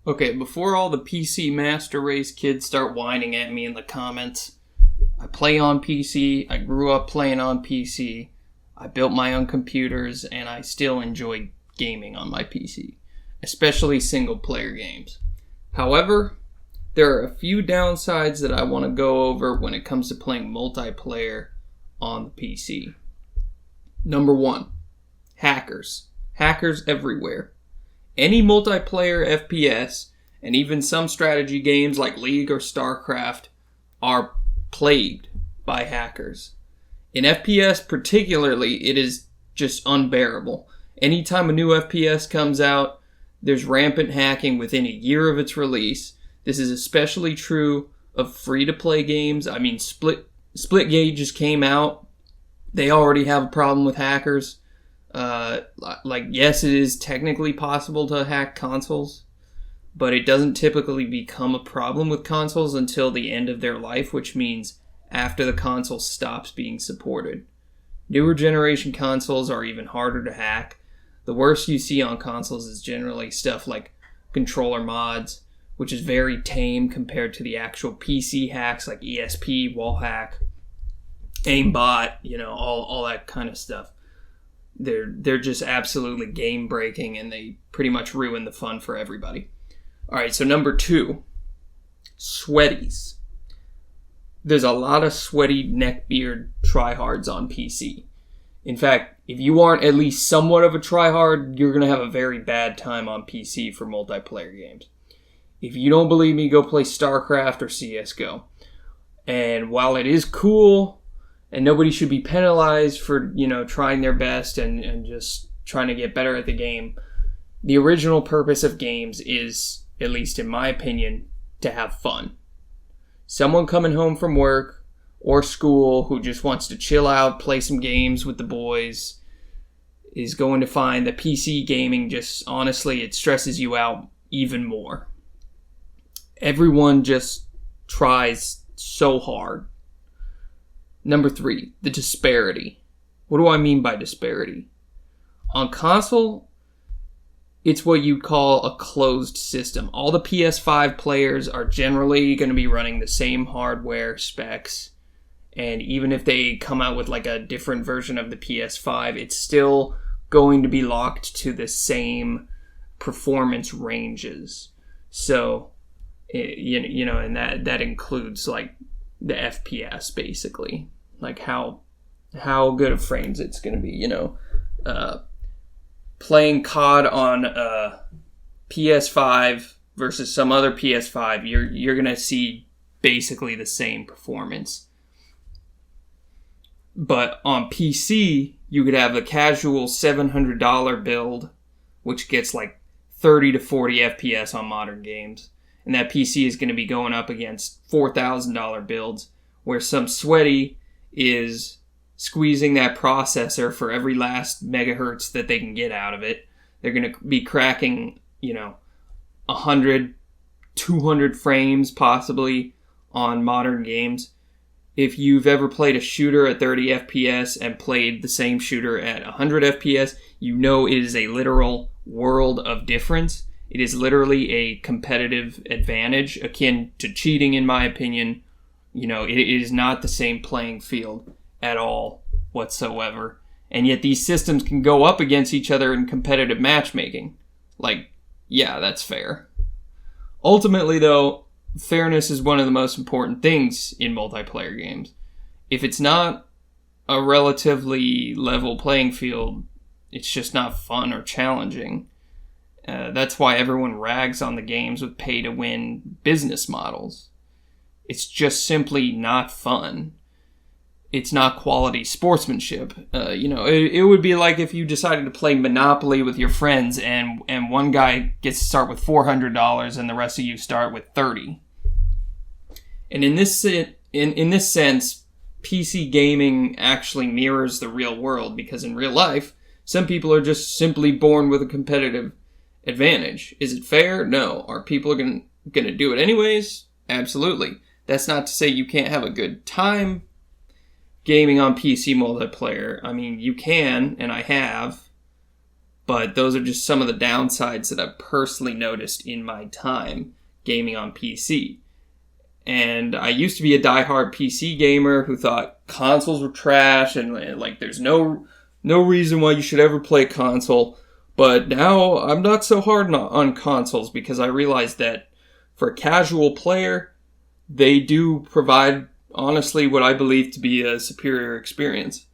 Okay, before all the PC Master Race kids start whining at me in the comments, I play on PC, I grew up playing on PC, I built my own computers, and I still enjoy gaming on my PC, especially single-player games. However, there are a few downsides that I want to go over when it comes to playing multiplayer on the PC. Number 1, hackers. Hackers everywhere. Any multiplayer FPS, and even some strategy games like League or StarCraft, are plagued by hackers. In FPS particularly, it is just unbearable. Anytime a new FPS comes out, there's rampant hacking within a year of its release. This is especially true of free-to-play games. I mean, Splitgate just came out. They already have a problem with hackers. Yes, it is technically possible to hack consoles, but it doesn't typically become a problem with consoles until the end of their life, which means after the console stops being supported. Newer generation consoles are even harder to hack. The worst you see on consoles is generally stuff like controller mods, which is very tame compared to the actual PC hacks like ESP, wall hack, aimbot, all that kind of stuff. They're just absolutely game breaking, and they pretty much ruin the fun for everybody. Alright, so number 2, sweaties. There's a lot of sweaty neckbeard tryhards on PC. In fact, if you aren't at least somewhat of a tryhard, you're going to have a very bad time on PC for multiplayer games. If you don't believe me, go play StarCraft or CSGO. And while it is cool, and nobody should be penalized for, trying their best and just trying to get better at the game, the original purpose of games is, at least in my opinion, to have fun. Someone coming home from work or school who just wants to chill out, play some games with the boys, is going to find that PC gaming just, honestly, it stresses you out even more. Everyone just tries so hard. Number 3, the disparity. What do I mean by disparity? On console, it's what you'd call a closed system. All the PS5 players are generally going to be running the same hardware specs, and even if they come out with like a different version of the PS5, it's still going to be locked to the same performance ranges. So, and that includes like the FPS basically, like how good of frames it's going to be. Playing COD on PS5 versus some other PS5, you're going to see basically the same performance. But on PC, you could have a casual $700 build, which gets like 30 to 40 FPS on modern games. And that PC is going to be going up against $4,000 builds, where some sweaty is squeezing that processor for every last megahertz that they can get out of it. They're going to be cracking, 100, 200 frames possibly on modern games. If you've ever played a shooter at 30 FPS and played the same shooter at 100 FPS, you know it is a literal world of difference. It is literally a competitive advantage akin to cheating, in my opinion. It is not the same playing field at all whatsoever. And yet these systems can go up against each other in competitive matchmaking. Yeah, that's fair. Ultimately, though, fairness is one of the most important things in multiplayer games. If it's not a relatively level playing field, it's just not fun or challenging. That's why everyone rags on the games with pay-to-win business models. It's just simply not fun. It's not quality sportsmanship. It would be like if you decided to play Monopoly with your friends and one guy gets to start with $400 and the rest of you start with $30. And in this sense, PC gaming actually mirrors the real world, because in real life, some people are just simply born with a competitive advantage. Is it fair? No. Are people going to do it anyways? Absolutely. That's not to say you can't have a good time gaming on PC multiplayer. I mean, you can, and I have. But those are just some of the downsides that I've personally noticed in my time gaming on PC. And I used to be a diehard PC gamer who thought consoles were trash and like there's no reason why you should ever play console. But now I'm not so hard on consoles because I realize that for a casual player, they do provide, honestly, what I believe to be a superior experience.